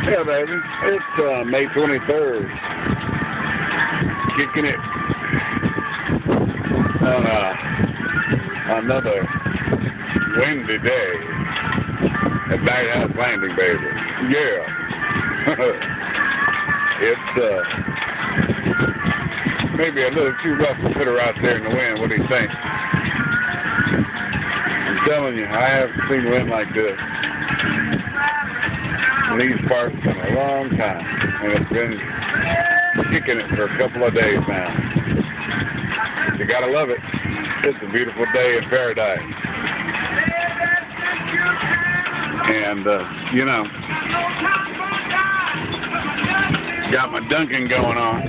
Yeah, baby. It's May 23rd. Kicking it on another windy day at Lighthouse Landing, baby. Yeah. It's maybe a little too rough to put her out there in the wind. What do you think? I'm telling you, I haven't seen wind like this in these parts in a long time, and it's been kicking it for a couple of days now. You gotta love it. It's a beautiful day in paradise. And, you know, got my dunking going on.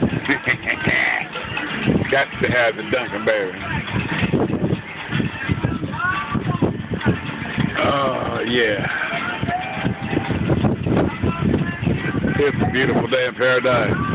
Got to have the dunking, baby. Oh, yeah. It's a beautiful day in paradise.